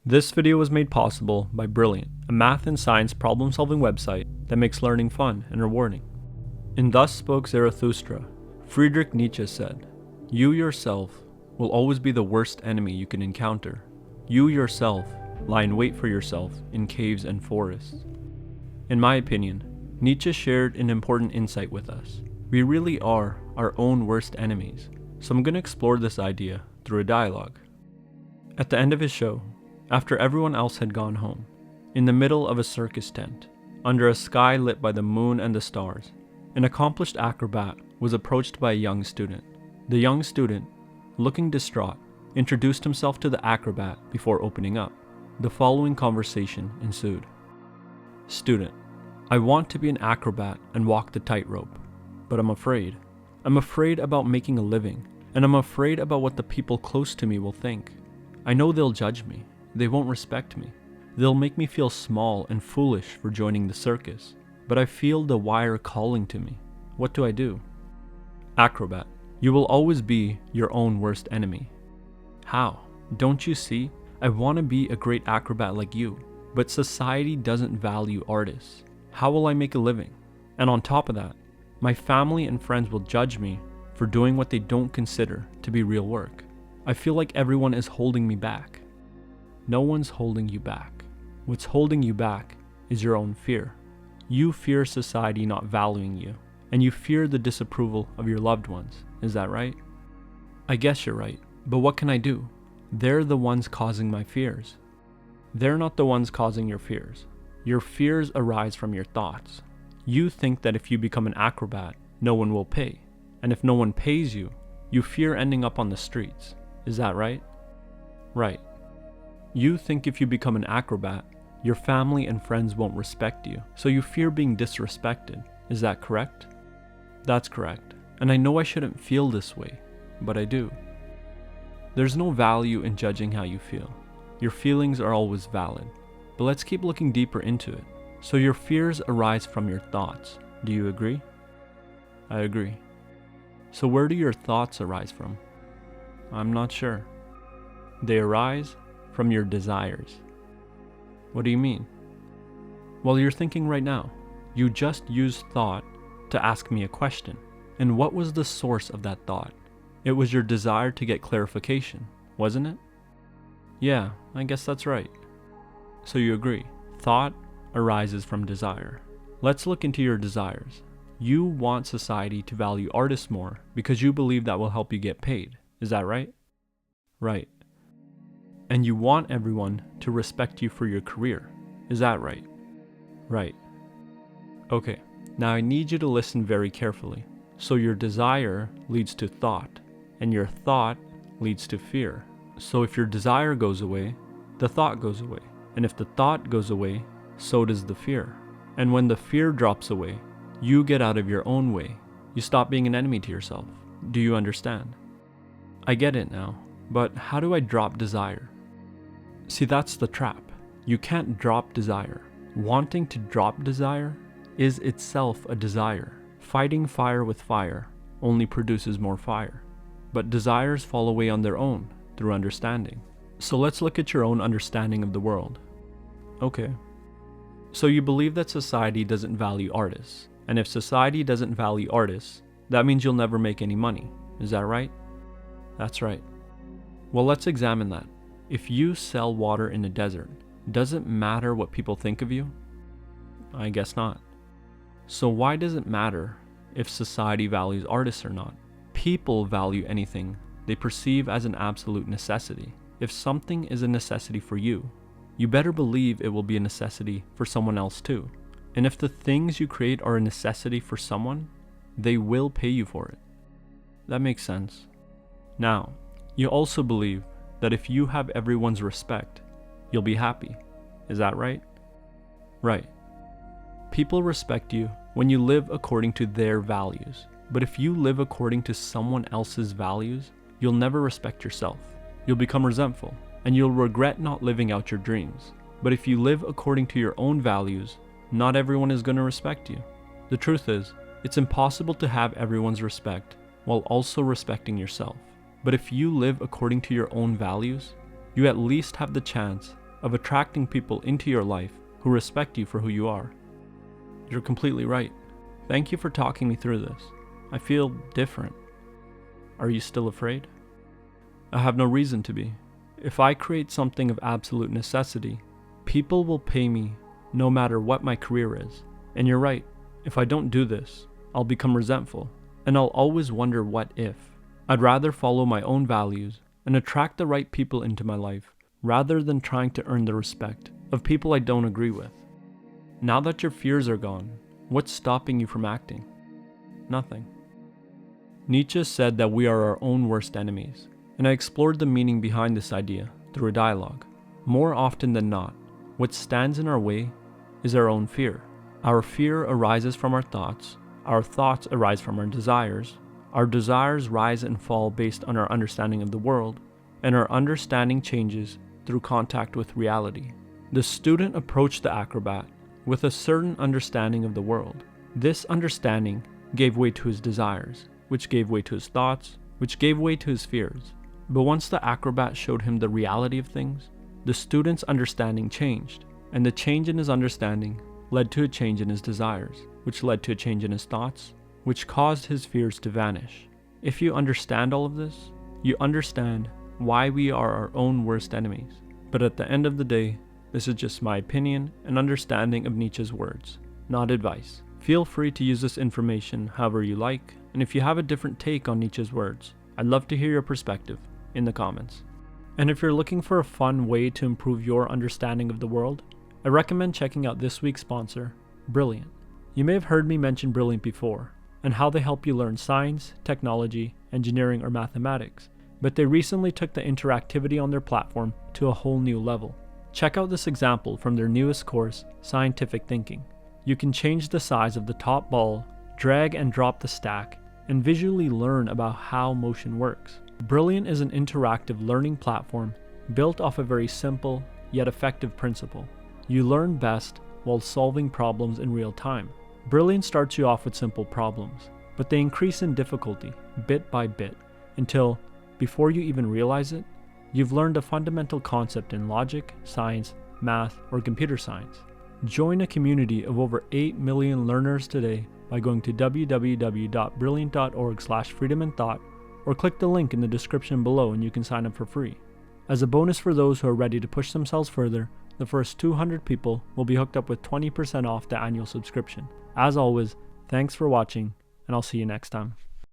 This video was made possible by Brilliant, a math and science problem-solving website that makes learning fun and rewarding. In Thus Spoke Zarathustra, Friedrich Nietzsche said, "You yourself will always be the worst enemy you can encounter. You yourself lie in wait for yourself in caves and forests." In my opinion, Nietzsche shared an important insight with us. We really are our own worst enemies, so I'm going to explore this idea through a dialogue. At the end of his show, after everyone else had gone home, in the middle of a circus tent, under a sky lit by the moon and the stars, an accomplished acrobat was approached by a young student. The young student, looking distraught, introduced himself to the acrobat before opening up. The following conversation ensued. Student: I want to be an acrobat and walk the tightrope, but I'm afraid. I'm afraid about making a living, and I'm afraid about what the people close to me will think. I know they'll judge me. They won't respect me. They'll make me feel small and foolish for joining the circus, but I feel the wire calling to me. What do I do? Acrobat: You will always be your own worst enemy. How? Don't you see? I want to be a great acrobat like you, but society doesn't value artists. How will I make a living? And on top of that, my family and friends will judge me for doing what they don't consider to be real work. I feel like everyone is holding me back. No one's holding you back. What's holding you back is your own fear. You fear society not valuing you, and you fear the disapproval of your loved ones. Is that right? I guess you're right, but what can I do? They're the ones causing my fears. They're not the ones causing your fears. Your fears arise from your thoughts. You think that if you become an acrobat, no one will pay, and if no one pays you, you fear ending up on the streets. Is that right? Right. You think if you become an acrobat, your family and friends won't respect you, so you fear being disrespected. Is that correct? That's correct, and I know I shouldn't feel this way, but I do. There's no value in judging how you feel. Your feelings are always valid, but let's keep looking deeper into it. So your fears arise from your thoughts. Do you agree? I agree. So where do your thoughts arise from? I'm not sure. They arise from your desires. What do you mean? Well, you're thinking right now. You just used thought to ask me a question. And what was the source of that thought? It was your desire to get clarification, wasn't it? Yeah, I guess that's right. So you agree. Thought arises from desire. Let's look into your desires. You want society to value artists more because you believe that will help you get paid. Is that right? Right. And you want everyone to respect you for your career. Is that right? Right. Okay, now I need you to listen very carefully. So your desire leads to thought, and your thought leads to fear. So if your desire goes away, the thought goes away. And if the thought goes away, so does the fear. And when the fear drops away, you get out of your own way. You stop being an enemy to yourself. Do you understand? I get it now, but how do I drop desire? See, that's the trap. You can't drop desire. Wanting to drop desire is itself a desire. Fighting fire with fire only produces more fire. But desires fall away on their own through understanding. So let's look at your own understanding of the world. Okay. So you believe that society doesn't value artists. And if society doesn't value artists, that means you'll never make any money. Is that right? That's right. Well, let's examine that. If you sell water in a desert, does it matter what people think of you? I guess not. So why does it matter if society values artists or not? People value anything they perceive as an absolute necessity. If something is a necessity for you, you better believe it will be a necessity for someone else too. And if the things you create are a necessity for someone, they will pay you for it. That makes sense. Now, you also believe that if you have everyone's respect, you'll be happy. Is that right? Right. People respect you when you live according to their values. But if you live according to someone else's values, you'll never respect yourself. You'll become resentful, and you'll regret not living out your dreams. But if you live according to your own values, not everyone is going to respect you. The truth is, it's impossible to have everyone's respect while also respecting yourself. But if you live according to your own values, you at least have the chance of attracting people into your life who respect you for who you are. You're completely right. Thank you for talking me through this. I feel different. Are you still afraid? I have no reason to be. If I create something of absolute necessity, people will pay me no matter what my career is. And you're right, if I don't do this, I'll become resentful, and I'll always wonder what if. I'd rather follow my own values and attract the right people into my life, rather than trying to earn the respect of people I don't agree with. Now that your fears are gone, what's stopping you from acting? Nothing. Nietzsche said that we are our own worst enemies, and I explored the meaning behind this idea through a dialogue. More often than not, what stands in our way is our own fear. Our fear arises from our thoughts arise from our desires rise and fall based on our understanding of the world, and our understanding changes through contact with reality. The student approached the acrobat with a certain understanding of the world. This understanding gave way to his desires, which gave way to his thoughts, which gave way to his fears. But once the acrobat showed him the reality of things, the student's understanding changed, and the change in his understanding led to a change in his desires, which led to a change in his thoughts, which caused his fears to vanish. If you understand all of this, you understand why we are our own worst enemies. But at the end of the day, this is just my opinion and understanding of Nietzsche's words, not advice. Feel free to use this information however you like, and if you have a different take on Nietzsche's words, I'd love to hear your perspective in the comments. And if you're looking for a fun way to improve your understanding of the world, I recommend checking out this week's sponsor, Brilliant. You may have heard me mention Brilliant before, and how they help you learn science, technology, engineering, or mathematics, but they recently took the interactivity on their platform to a whole new level. Check out this example from their newest course, Scientific Thinking. You can change the size of the top ball, drag and drop the stack, and visually learn about how motion works. Brilliant is an interactive learning platform built off a very simple yet effective principle. You learn best while solving problems in real time. Brilliant starts you off with simple problems, but they increase in difficulty bit by bit until, before you even realize it, you've learned a fundamental concept in logic, science, math, or computer science. Join a community of over 8 million learners today by going to www.brilliant.org/freedominthought or click the link in the description below and you can sign up for free. As a bonus for those who are ready to push themselves further, the first 200 people will be hooked up with 20% off the annual subscription. As always, thanks for watching, and I'll see you next time.